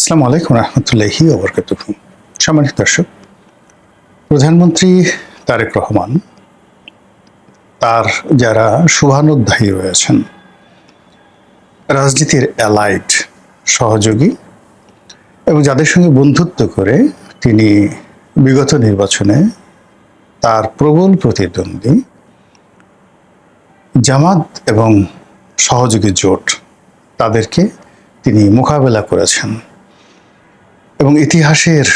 আসসালামু আলাইকুম রহমতুল্লাহি ওয়া বারাকাতুহু। সম্মানিত দর্শক, প্রধানমন্ত্রী তারেক রহমান তার যারা শুভানুধ্যায়ী রয়েছেন, রাজনীতির অ্যালাইড সহযোগী এবং যাদের সঙ্গে বন্ধুত্ব করে তিনি বিগত নির্বাচনে তার প্রবল প্রতিদ্বন্দ্বী জামাত এবং সহযোগী জোট তাদেরকে তিনি মোকাবেলা করেছেন এবং ইতিহাসের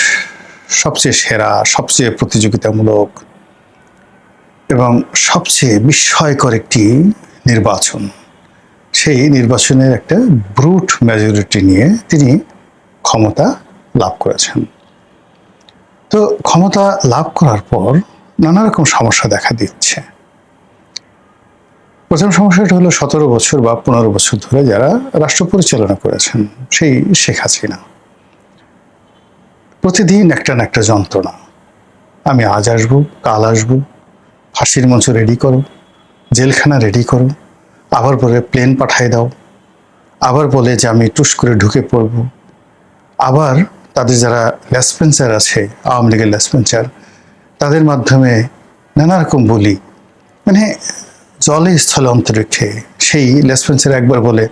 সবচেয়ে সেরা, সবচেয়ে প্রতিযোগিতামূলক এবং সবচেয়ে বিস্ময়কর একটি নির্বাচন, সেই নির্বাচনের একটা ব্রুট মেজরিটি নিয়ে তিনি ক্ষমতা লাভ করেছেন। তো ক্ষমতা লাভ করার পর নানা রকম সমস্যা দেখা দিচ্ছে। প্রথম সমস্যাটা হলো 17 বছর বা 15 বছর ধরে যারা রাষ্ট্র পরিচালনা করেছেন, সেই শেখ হাসিনা। প্রতিদিন একটা না একটা যন্ত্রণা, আমি আজ আসবো, কাল আসবো, ফাঁসির মঞ্চ রেডি করো, জেলখানা রেডি করো, আবার বলে প্লেন পাঠায় দাও, আবার বলে যে আমি টুস করে ঢুকে পড়ব, আবার তাদের যারা লেসপেন্সার আছে, আওয়ামী লীগের লেসপেন্সার, তাদের মাধ্যমে নানা রকম বলি, মানে জলে স্থলে অন্তরিক্ষে। সেই লেসপেন্সার একবার বলে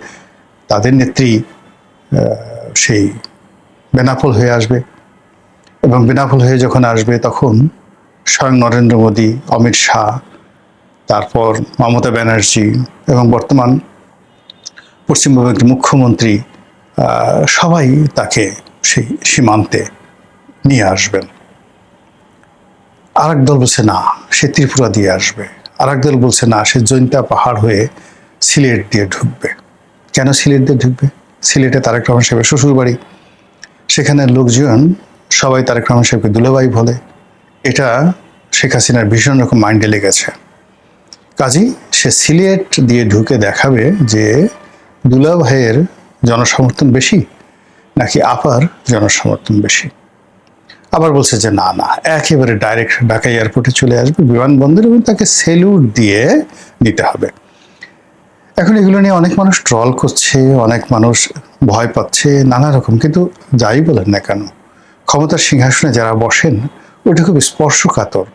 তাদের নেত্রী সেই বেনাপোল হয়ে আসবে, এবং বেনাপোল হয়ে যখন আসবে তখন স্বয়ং নরেন্দ্র মোদী, অমিত শাহ, তারপর মমতা ব্যানার্জি এবং বর্তমান পশ্চিমবঙ্গের মুখ্যমন্ত্রী সবাই তাকে সেই সীমান্তে নিয়ে আসবেন। আরেক দল বলছে না, সে ত্রিপুরা দিয়ে আসবে, আরেক দল বলছে না, সে জৈন্তা পাহাড় হয়ে সিলেট দিয়ে ঢুকবে। কেন সিলেট দিয়ে ঢুকবে? সিলেটে তারেক রহমান সাহেবের শ্বশুর বাড়ি, সেখানে লোকজন সবাই তারেক রহমান সাহেবকে দুলাভাই বলে। এটা শেখ হাসিনার ভীষণ রকম মাইন্ডে লেগেছে। কাজী সে সিলেট দিয়ে ঢুকে দেখাবে যে দুলাভাইয়ের জনসমর্থন বেশি নাকি আপার জনসমর্থন বেশি। আবার বলছে যে না না, একেবারে ডাইরেক্ট ঢাকা এয়ারপোর্টে চলে আসবে, বিমানবন্দর, এবং তাকে সেলুট দিয়ে নিতে হবে। এখন এগুলো নিয়ে অনেক মানুষ ট্রল করছে, অনেক মানুষ ভয় পাচ্ছে নানা রকম। কিন্তু যাই বলেন না কেন, ক্ষমতার সিংহাসনে যারা বসেন ওটা খুব স্পর্শকাতর।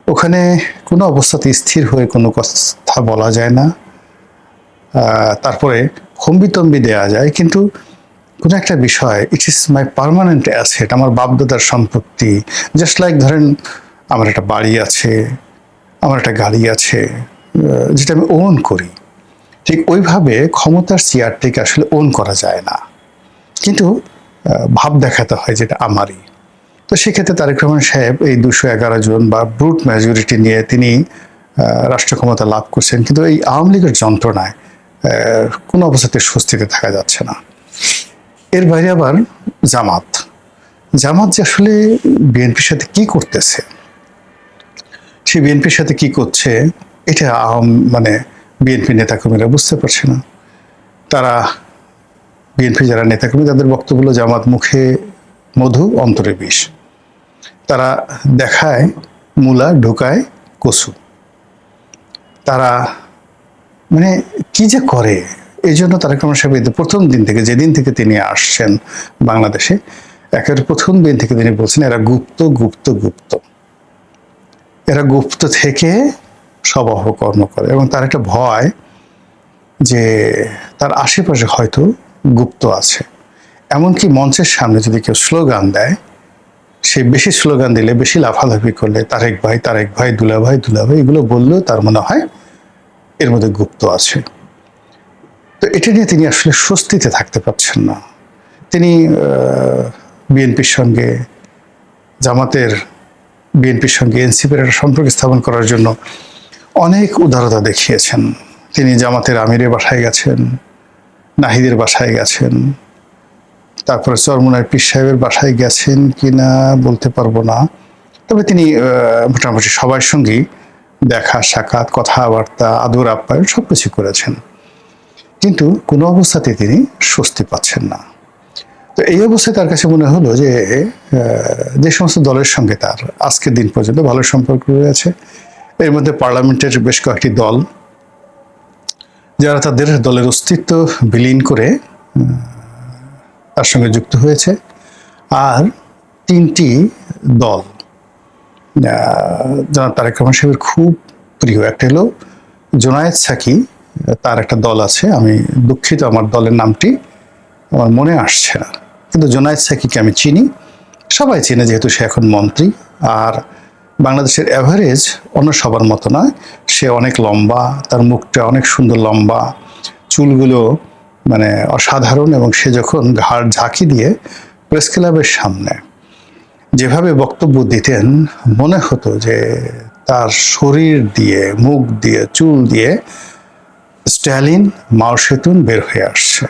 ওখানে কোনো অবস্থাতে স্থির হয়ে কোনো কথা বলা যায় না, তারপরে হম্বিতম্বি দেয়া যায়, কিন্তু কোনো একটা বিষয়, it is my permanent asset, আমার বাপদাদার সম্পত্তি। জাস্ট লাইক ধরেন আমার একটা বাড়ি আছে, আমার একটা গাড়ি আছে, যেটা আমি ওন করি। ঠিক ওইভাবে ক্ষমতার চেয়ারটিকে আসলে ওন করা যায় না, কিন্তু ভাব দেখাতে হয় যেটা আমারই। তো সেক্ষেত্রে তারেক রহমান সাহেব এই 211 জন বা ব্রুট মেজরিটি নিয়ে তিনি রাষ্ট্র ক্ষমতা লাভ করছেন, কিন্তু এই আওয়ামী লীগের যন্ত্রণায় কোনো অবস্থাতে স্বস্তিতে থাকা যাচ্ছে না। এর বাইরে আবার জামাত যে আসলে বিএনপির সাথে কি করতেছে, সে বিএনপির সাথে কি করছে এটা মানে বিএনপি নেতাকর্মীরা বুঝতে পারছে না। তারা বিএনপি যারা নেতাকর্মী, তাদের বক্তব্য হলো জামাত মুখে মধু অন্তরে বিষ। তারা দেখায় মূলা, ঢোকায় কচু। তারা মানে কি যে করে। এই জন্য তারেক রহমান সাহেব প্রথম দিন থেকে, যেদিন থেকে তিনি আসছেন বাংলাদেশে, একেবারে প্রথম দিন থেকে তিনি বলছেন এরা গুপ্ত গুপ্ত গুপ্ত, এরা গুপ্ত থেকে সব অপকর্ম করে। এবং তার একটা ভয় যে তার আশেপাশে হয়তো গুপ্ত আছে। এমনকি মঞ্চের সামনে যদি কেউ স্লোগান দেয়, সে বেশি স্লোগান দিলে, বেশি লাফালাফি করলে, তারেক ভাই তারেক ভাই, দুলাভাই দুলাভাই এগুলো বললেও তার মনে হয় এর মধ্যে গুপ্ত আছে। তো এটা নিয়ে তিনি আসলে স্বস্তিতে থাকতে পারছেন না। তিনি বিএনপির সঙ্গে, জামাতের বিএনপির সঙ্গে এনসিপির একটা সম্পর্ক স্থাপন করার জন্য অনেক উদারতা দেখিয়েছেন। তিনি জামাতের আমিরের বাসায় গেছেন, নাহিদের বাসায় গেছেন, তারপরে চরমোনাই পীর সাহেবের বাসায় গেছেন কিনা বলতে পারবো না, তবে তিনি মোটামুটি সবার সঙ্গেই দেখা সাক্ষাৎ, কথাবার্তা, আদর আপ্যায়ন সবকিছু করেছেন, কিন্তু কোনো অবস্থাতে তিনি স্বস্তি পাচ্ছেন না। তো এই অবস্থায় তার কাছে মনে হলো যে যে সমস্ত দলের সঙ্গে তার আজকের দিন পর্যন্ত ভালো সম্পর্ক রয়েছে, এর মধ্যে পার্লামেন্টের বেশ কয়েকটি দল যারা তাদের দলের অস্তিত্ব বিলীন করে তার সঙ্গে যুক্ত হয়েছে। আর 3টি দল জনাব তারেক রহমান সাহেবের খুব প্রিয়। একটা হলো জোনায়েদ সাকি, তার একটা দল আছে, আমি দুঃখিত আমার দলের নামটি আমার মনে আসছে না, কিন্তু জোনায়েদ সাকিকে আমি চিনি, সবাই চিনে যেহেতু সে এখন মন্ত্রী। আর বাংলাদেশের অ্যাভারেজ অন্য সবার মতো নয়, সে অনেক লম্বা, তার মুখটা অনেক সুন্দর লম্বা, চুলগুলো মানে অসাধারণ, এবং সে যখন ঘাড় ঝাঁকি দিয়ে প্রেস ক্লাবের সামনে যেভাবে বক্তব্য দিতেন মনে হতো যে তার শরীর দিয়ে, মুখ দিয়ে, চুল দিয়ে স্ট্যালিন, মাও সেতুন বের হয়ে আসছে।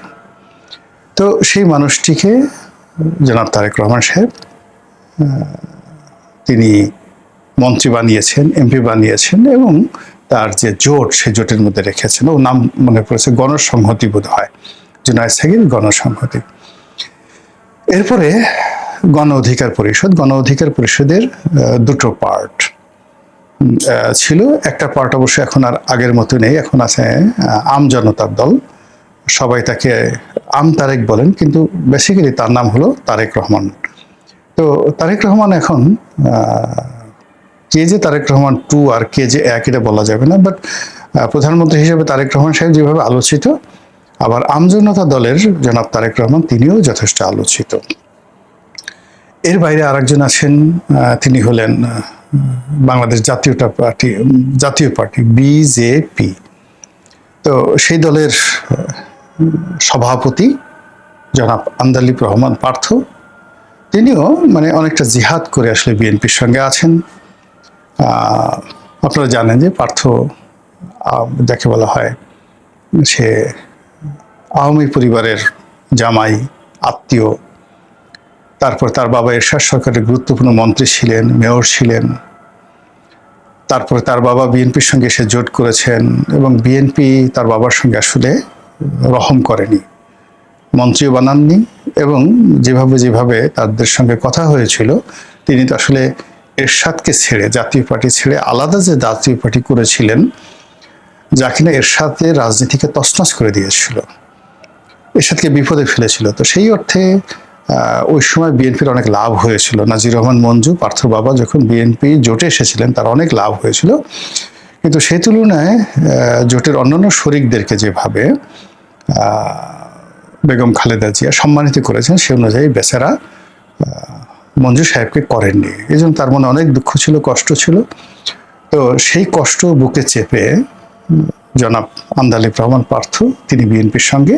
তো সেই মানুষটিকে জনাব তারেক রহমান সাহেব তিনি মন্ত্রী বানিয়েছেন, এমপি বানিয়েছেন, এবং তার যে জোট সেই জোটের মধ্যে রেখেছেন। ও নাম মনে পড়েছে গণসংহতি বোধ হয়, জোনায়েদ সাকির গণসংহতি। এরপরে গণ অধিকার পরিষদ। গণ অধিকার পরিষদের দুটো পার্ট ছিল। একটা পার্ট অবশ্য এখন আর আগের মতো নেই, এখন আছে আম জনতার দল, সবাই তাকে আম তারেক বলেন, কিন্তু বেসিক্যালি তার নাম হলো তারেক রহমান। তো তারেক রহমান এখন কে যে তারেক রহমান 2 আর কে যে 1 এটা বলা যাবে না, বাট প্রধানমন্ত্রী হিসেবে তারেক রহমান সাহেব যেভাবে আলোচিত, আবার আম জনতা দলের জনাব তারেক রহমান তিনিও যথেষ্ট আলোচিত। এর বাইরে আরেকজন আছেন, তিনি হলেন বাংলাদেশ জাতীয় পার্টি বিজেপি। তো সেই দলের সভাপতি জনাব আন্দালিব রহমান পার্থ, তিনিও মানে অনেকটা জিহাদ করে আসলে বিএনপির সঙ্গে আছেন। আপনারা জানেন যে পার্থ যাকে বলা হয় সে আওয়ামী পরিবারের জামাই, আত্মীয়। তারপর তার বাবা এরশাদ সরকারের গুরুত্বপূর্ণ মন্ত্রী ছিলেন, মেয়র ছিলেন। তারপরে তার বাবা বিএনপির সঙ্গে এসে জোট করেছেন, এবং বিএনপি তার বাবার সঙ্গে আসলে রহম করেনি, মন্ত্রীও বানাননি, এবং যেভাবে তাদের সঙ্গে কথা হয়েছিল, তিনি তো আসলে এরশাদকে ছেড়ে, জাতীয় পার্টি ছেড়ে আলাদা যে জাতীয় পার্টি করেছিলেন, যা কিনা এরশাদের রাজনীতিকে তছনছ করে দিয়েছিল, এরশাদকে বিপদে ফেলেছিল। তো সেই অর্থে ওই সময় বিএনপির অনেক লাভ হয়েছিল। নাজির রহমান মঞ্জু, পার্থর বাবা, যখন বিএনপি জোটে এসেছিলেন তার অনেক লাভ হয়েছিল, কিন্তু সেই তুলনায় জোটের অন্যান্য শরিকদেরকে যেভাবে বেগম খালেদা জিয়া সম্মানিত করেছেন, সে অনুযায়ী বেচারা মঞ্জু সাহেবকে করেননি। এই জন্য তার মনে অনেক দুঃখ ছিল, কষ্ট ছিল। তো সেই কষ্ট বুকে চেপে জনাব আন্দালিব রহমান পার্থ, তিনি বিএনপির সঙ্গে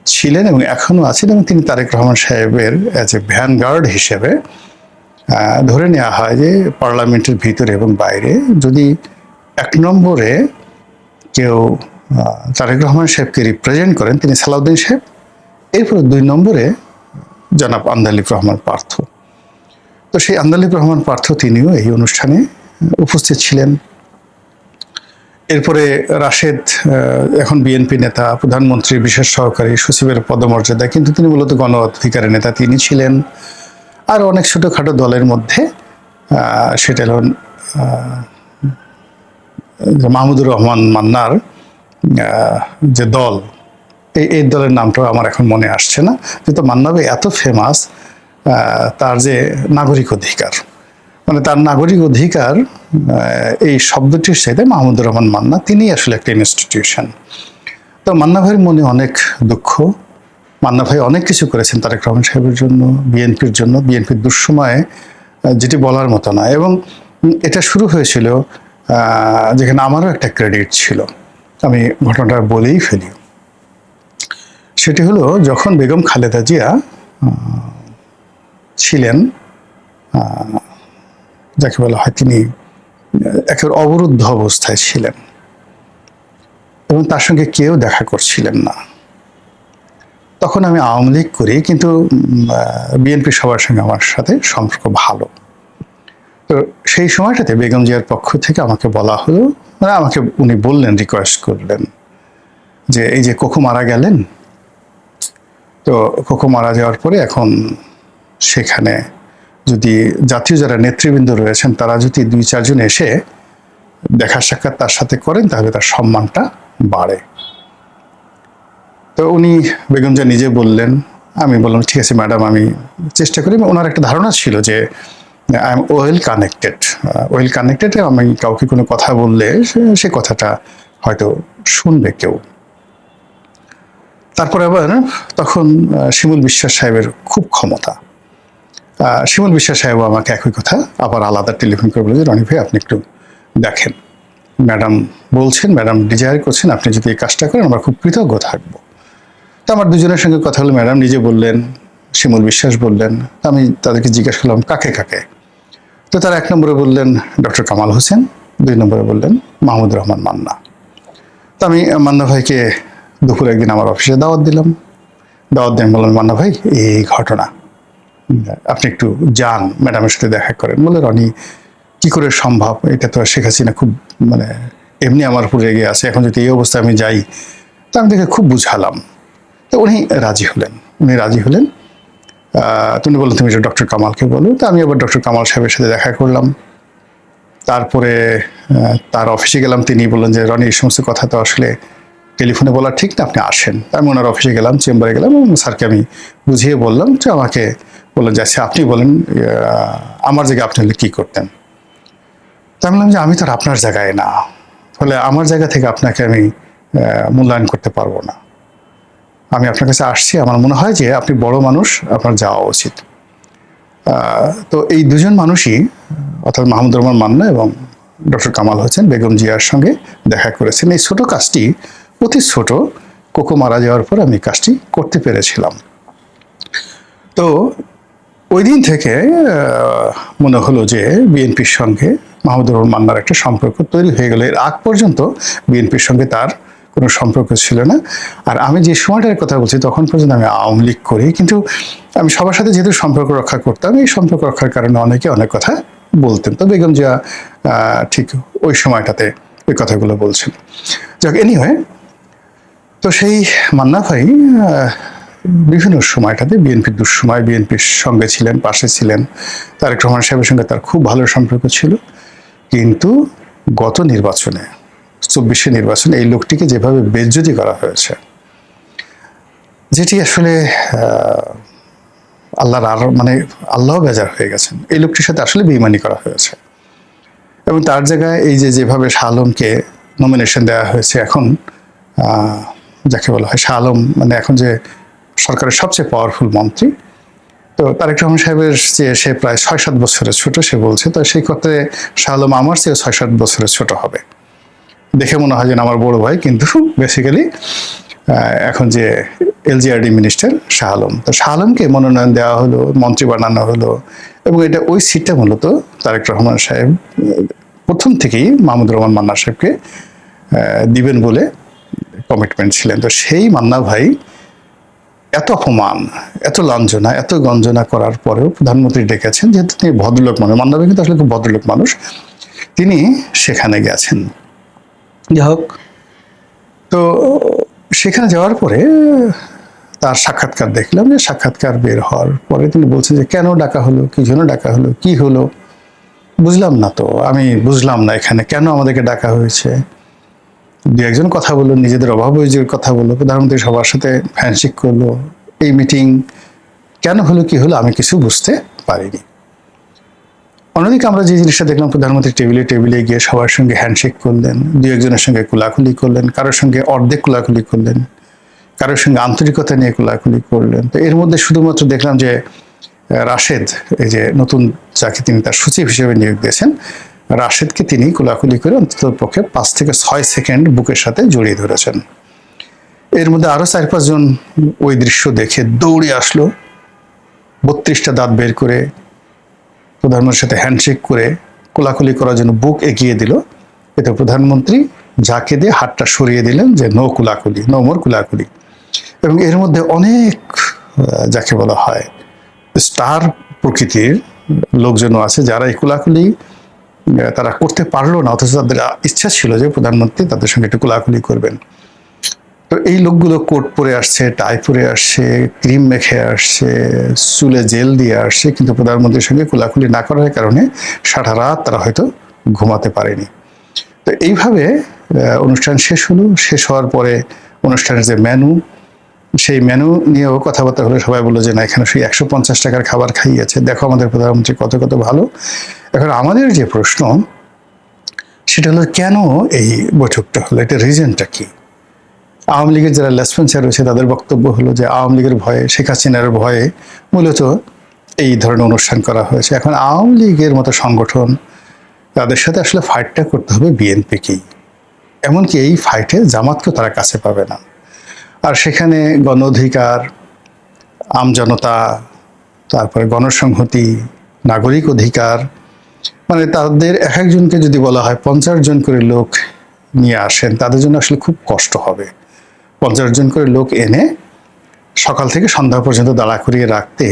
ছিলেন এবং এখনো আছেন, এবং তিনি তারেক রহমান সাহেবের অ্যাজ এ ভ্যানগার্ড হিসেবে ধরে নেওয়া হয় যে পার্লামেন্টের ভিতরে এবং বাইরে যদি 1 নম্বরে কেউ তারেক রহমান সাহেবকে রিপ্রেজেন্ট করেন, তিনি সালাউদ্দিন সাহেব। এরপর 2 নম্বরে জনাব আন্দালিব রহমান পার্থ। তো সেই আন্দালিব রহমান পার্থ তিনিও এই অনুষ্ঠানে উপস্থিত ছিলেন। এরপরে রাশেদ এখন বিএনপি নেতা, প্রধানমন্ত্রীর বিশেষ সহকারী, সচিবের পদমর্যাদা, কিন্তু তিনি মূলত গণ অধিকারের নেতা তিনি ছিলেন। আর অনেক ছোটোখাটো দলের মধ্যে সেটা হল মাহমুদুর রহমান মান্নার যে দল, এই দলের নামটাও আমার এখন মনে আসছে না, কিন্তু মান্না ভাই এত ফেমাস, তার যে নাগরিক অধিকার, মানে তার নাগরিক অধিকার এই শব্দটির সাথে মাহমুদুর রহমান মান্না তিনি আসলে একটা ইনস্টিটিউশন। তো মান্না ভাইয়ের মনে অনেক দুঃখ। মান্না ভাই অনেক কিছু করেছেন তারেক রহমান সাহেবের জন্য, বিএনপির জন্য, বিএনপির দুঃসময়ে, যেটি বলার মতো না। এবং এটা শুরু হয়েছিল যেখানে আমারও একটা ক্রেডিট ছিল, আমি ঘটনাটা বলেই ফেলি। সেটি হলো যখন বেগম খালেদা জিয়া ছিলেন, যাকে বলা হয় তিনি একেবারে অবরুদ্ধ অবস্থায় ছিলেন এবং তার সঙ্গে কেউ দেখা করছিলেন না। তখন আমি আওয়ামী লীগ করি, কিন্তু বিএনপি সবার সঙ্গে আমার সাথে সম্পর্ক ভালো। তো সেই সময়টাতে বেগম জিয়ার পক্ষ থেকে আমাকে বলা হলো, মানে আমাকে উনি বললেন, রিকোয়েস্ট করলেন যে এই যে কোকো মারা গেলেন, তো কোকো মারা যাওয়ার পরে এখন সেখানে যদি জাতীয় যারা নেতৃবৃন্দ রয়েছেন তারা যদি 2-4 জন এসে দেখা সাক্ষাৎ তার সাথে করেন, তাহলে তার সম্মানটা বাড়ে। তো উনি বেগম জিয়া নিজে বললেন, আমি বললাম ঠিক আছে ম্যাডাম, আমি চেষ্টা করি। ওনার একটা ধারণা ছিল যে I am well connected. Well connected, আমি কাউকে কোনো কথা বললে সে কথাটা হয়তো শুনবে কেউ। তারপরে আবার তখন শিমুল বিশ্বাস সাহেবের খুব ক্ষমতা। শিমুল বিশ্বাস সাহেবও আমাকে একই কথা আবার আলাদা টেলিফোন করে বলে যে রনি ভাই আপনি একটু দেখেন, ম্যাডাম বলছেন, ম্যাডাম ডিজায়ার করছেন, আপনি যদি এই কাজটা করেন আমরা খুব কৃতজ্ঞ থাকবো। তো আমার দুজনের সঙ্গে কথা হলো, ম্যাডাম নিজে বললেন, শিমুল বিশ্বাস বললেন। আমি তাদেরকে জিজ্ঞেস করলাম কাকে কাকে। তো তারা 1 নম্বরে বললেন ডক্টর কামাল হোসেন, 2 নম্বরে বললেন মাহমুদুর রহমান মান্না। তো আমি মান্না ভাইকে দুপুরে একদিন আমার অফিসে দাওয়াত দিলাম। দাওয়াত দিয়ে বললাম মান্না ভাই এই ঘটনা, আপনি একটু যান ম্যাডামের সাথে দেখা করেন। বলে রনি কি করে সম্ভব, এটা তো শেখ হাসিনা খুব মানে এমনি আমার উপর রেগে আছে, এখন যদি এই অবস্থায় আমি যাই। তা আমি দেখে খুব বুঝালাম। তো উনি রাজি হলেন। তুমি বললেন তুমি ডক্টর কামালকে বলো। তো আমি আবার ডক্টর কামাল সাহেবের সাথে দেখা করলাম। তারপরে তার অফিসে গেলাম। তিনি বললেন যে রনি এই সমস্ত কথা তো আসলে টেলিফোনে বলা ঠিক না, আপনি আসেন। আমি ওনার অফিসে গেলাম, চেম্বারে গেলাম এবং স্যারকে আমি বুঝিয়ে বললাম যে আমাকে বললেন যে আচ্ছা আপনি বলেন আমার জায়গায় আপনি হলে কী করতেন। তা আমি বললাম যে আমি তো আর আপনার জায়গায় না, ফলে আমার জায়গা থেকে আপনাকে আমি মূল্যায়ন করতে পারবো না। আমি আপনার কাছে আসছি, আমার মনে হয় যে আপনি বড় মানুষ, আপনার যাওয়া উচিত। তো এই দুজন মানুষই অর্থাৎ মাহমুদুর রহমান মান্না এবং ডক্টর কামাল হোসেন বেগম জিয়ার সঙ্গে দেখা করেছেন। এই ছোট কাজটি, অতি ছোট, কোকো মারা যাওয়ার পর আমি কাজটি করতে পেরেছিলাম। তো ওই দিন থেকে মনে হলো যে বিএনপির সঙ্গে মাহমুদুর রহমান মান্নার একটা সম্পর্ক তৈরি হয়ে গেল। এর আগ পর্যন্ত বিএনপির সঙ্গে তার কোনো সম্পর্ক ছিল না। আর আমি যে সময়টার কথা বলছি তখন পর্যন্ত আমি আওয়ামী লীগ করি, কিন্তু আমি সবার সাথে যেহেতু সম্পর্ক রক্ষা করতাম, এই সম্পর্ক রক্ষার কারণে অনেকে অনেক কথা বলতেন। তো বেগম জিয়া ঠিক ওই সময়টাতে ওই কথাগুলো বলছেন। যাক, এনিওয়ে, তো সেই মান্না ভাই বিভিন্ন সময়টাতে বিএনপির দুঃসময় বিএনপির সঙ্গে ছিলেন, পাশে ছিলেন। তারেক রহমান সাহেবের সঙ্গে তার খুব ভালো সম্পর্ক ছিল। কিন্তু গত নির্বাচনে, 24 নির্বাচনে এই লোকটিকে যেভাবে বেইজ্জতি করা হয়েছে, যেটি আসলে আল্লাহর আর মানে আল্লাহ বেজার হয়ে গেছেন। এই লোকটির সাথে আসলে বেইমানি করা হয়েছে এবং তার জায়গায় এই যে যেভাবে শাহ আলমকে নমিনেশন দেওয়া হয়েছে, এখন যাকে বলা হয় শাহ আলম মানে এখন যে সরকারের সবচেয়ে পাওয়ারফুল মন্ত্রী, তো তারেক রহমান সাহেবের যে সে প্রায় 6-7 বছরের ছোট, সে বলছে। তো সেই ক্ষেত্রে শাহ আলম আমার চেয়ে 6-7 বছরের ছোট হবে। দেখে মনে হয় যেন আমার বড় ভাই, কিন্তু বেসিক্যালি এখন যে এলজিআরডি মিনিস্টার শাহ আলম, তো শাহ আলমকে মনোনয়ন দেওয়া হলো, মন্ত্রী বানানো হলো এবং এটা ওই সিটটা মূলত তারেক রহমান সাহেব প্রথম থেকেই মাহমুদুর রহমান মান্না সাহেবকে দিবেন বলে কমিটমেন্ট ছিলেন। তো সেই মান্না ভাই এত অপমান, এত লাঞ্ছনা, এত গঞ্জনা করার পরেও প্রধানমন্ত্রী ডেকেছেন, যেহেতু তিনি ভদ্রলোক মানুষ, মান্না ভাই কিন্তু আসলে খুব ভদ্রলোক মানুষ, তিনি সেখানে গেছেন। যাই হোক, তো সেখানে যাওয়ার পরে তার সাক্ষাৎকার দেখলাম। যে সাক্ষাৎকার বের হওয়ার পরে তিনি বলছেন যে কেন ডাকা হলো, কি জন্য ডাকা হলো, কি হলো বুঝলাম না। তো আমি বুঝলাম না এখানে কেন আমাদেরকে ডাকা হয়েছে। 2-1 জন কথা বললো, নিজেদের অভাব অভিযোগের কথা বললো, প্রধানমন্ত্রী সবার সাথে হ্যান্ডশেক করলো। এই মিটিং কেন হলো, কি হলো, আমি কিছু বুঝতে পারিনি। অন্যদিকে আমরা যে জিনিসটা দেখলাম, প্রধানমন্ত্রী টেবিলে টেবিলে গিয়ে সবার সঙ্গে হ্যান্ডশেক করলেন, 2-1 জনের সঙ্গে কোলাকুলি করলেন, কারোর সঙ্গে অর্ধেক কোলাকুলি করলেন, কারোর সঙ্গে আন্তরিকতা নিয়ে কোলাকুলি করলেন। তো এর মধ্যে শুধুমাত্র দেখলাম যে রাশেদ, এই যে নতুন যাকে তিনি তার সচিব হিসেবে নিয়োগ দিয়েছেন, রাশেদকে তিনি কোলাকুলি করে অন্তত পক্ষে 5 থেকে 6 সেকেন্ড বুকের সাথে জড়িয়ে ধরেছেন। এর মধ্যে আরো 4-5 জন ওই দৃশ্য দেখে দৌড়ে আসলো, 32টা দাঁত বের করে প্রধানমন্ত্রীর সাথে হ্যান্ডশেক করে কোলাকুলি করার জন্য বুক এগিয়ে দিল। এতে প্রধানমন্ত্রী ঝাঁকে দিয়ে হাতটা সরিয়ে দিলেন যে নো কোলাকুলি, নো মোর কোলাকুলি। এবং এর মধ্যে অনেক যাকে বলা হয় স্টার প্রকৃতির লোকজনও আছে, যারা এই কোলাকুলি তারা করতে পারলো না, অথচ তাদের ইচ্ছা ছিল যে প্রধানমন্ত্রী তাদের সঙ্গে একটু কোলাকুলি করবেন। তো এই লোকগুলো কোট পরে আসছে, টাই পরে আসছে, ক্রিম মেখে আসছে, চুলে জেল দিয়ে আসছে, কিন্তু প্রধানমন্ত্রীর সঙ্গে কোলাকুলি না করার কারণে সারা রাত তারা হয়তো ঘুমাতে পারেনি। তো এইভাবে অনুষ্ঠান শেষ হলো। শেষ হওয়ার পরে অনুষ্ঠানের যে মেনু, সেই মেনু নিয়েও কথাবার্তা হলে সবাই বললো যে না, এখানে সেই 150 টাকার খাবার খাইয়েছে, দেখো আমাদের প্রধানমন্ত্রী কত কত ভালো। এখন আমাদের যে প্রশ্ন সেটা হলো, কেন এই বৈঠকটা হলো, এটা রিজনটা কি? আওয়ামী লীগের যারা লেসপেন্সার রয়েছে তাদের বক্তব্য হলো যে আওয়ামী লীগের ভয়ে, শেখ হাসিনার ভয়ে মূলত এই ধরনের অনুষ্ঠান করা হয়েছে। এখন আওয়ামী লীগের মতো সংগঠন, তাদের সাথে আসলে ফাইটটা করতে হবে বিএনপিকেই, এমনকি এই ফাইটে জামাতকেও তারা কাছে পাবে না। আর সেখানে গণ অধিকার, আমজনতা, তারপরে গণসংহতি, নাগরিক অধিকার, মানে তাদের এক একজনকে যদি বলা হয় 50 জন করে লোক নিয়ে আসেন, তাদের জন্য আসলে খুব কষ্ট হবে। 50 জন করে লোক এনে সকাল থেকে সন্ধ্যা পর্যন্ত দাঁড়া করিয়ে রাখতে,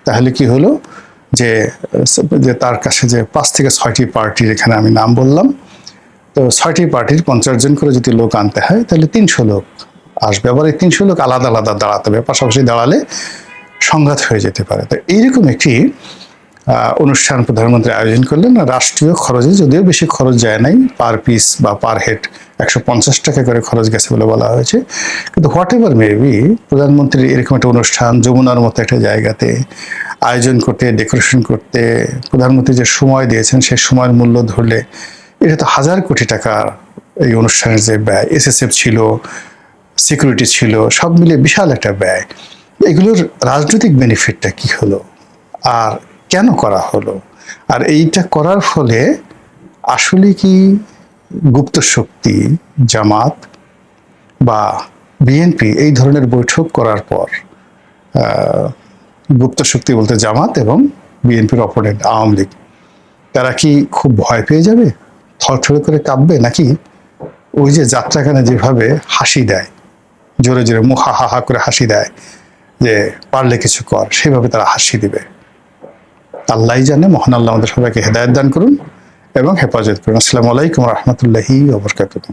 তাহলে কি হলো যে যে তার কাছে যে 5 থেকে 6টি পার্টির, এখানে আমি নাম বললাম, তো 6টি পার্টির 50 জন করে যদি লোক আনতে হয় তাহলে 300 লোক আসবে। আবার এই 300 লোক আলাদা আলাদা দাঁড়াতে হবে, পাশাপাশি দাঁড়ালে সংঘাত হয়ে যেতে পারে। তো এইরকম একটি অনুষ্ঠান প্রধানমন্ত্রী আয়োজন করলেন। রাষ্ট্রীয় খরচে যদিও বেশি খরচ যায় নাই, পার পিস বা পার হেড 150 টাকা করে খরচ গেছে বলে বলা হয়েছে। কিন্তু হোয়াট এভার মেবি, প্রধানমন্ত্রীর এরকম একটা অনুষ্ঠান যমুনার মতো একটা জায়গাতে আয়োজন করতে, ডেকোরেশন করতে প্রধানমন্ত্রী যে সময় দিয়েছেন, সেই সময়ের মূল্য ধরলে এটা তো হাজার কোটি টাকা। এই অনুষ্ঠানের যে ব্যয়, এসএসএফ ছিল, সিকিউরিটি ছিল, সব মিলে বিশাল একটা ব্যয়। এগুলোর রাজনৈতিক বেনিফিটটা কি হলো, আর কেন করা হলো? আর এইটা করার ফলে আসলে কি গুপ্ত শক্তি জামাত বা বিএনপি এই ধরনের বৈঠক করার পর, গুপ্ত শক্তি বলতে জামাত এবং বিএনপির অপোনেন্ট আওয়ামী লীগ, তারা কি খুব ভয় পেয়ে যাবে, থরথরে করে কাঁপবে, নাকি ওই যে যাত্রাখানে যেভাবে হাসি দেয়, জোরে জোরে মুখ হা হা করে হাসি দেয় যে পারলে কিছু কর, সেভাবে তারা হাসি দিবে? আল্লাহই জানে। মহান আল্লাহ আমাদের সবাইকে হেদায়েত দান করুন এবং হেফাজত করুন। আসসালামু আলাইকুম ওয়া রাহমাতুল্লাহি ওয়া বারাকাতুহু।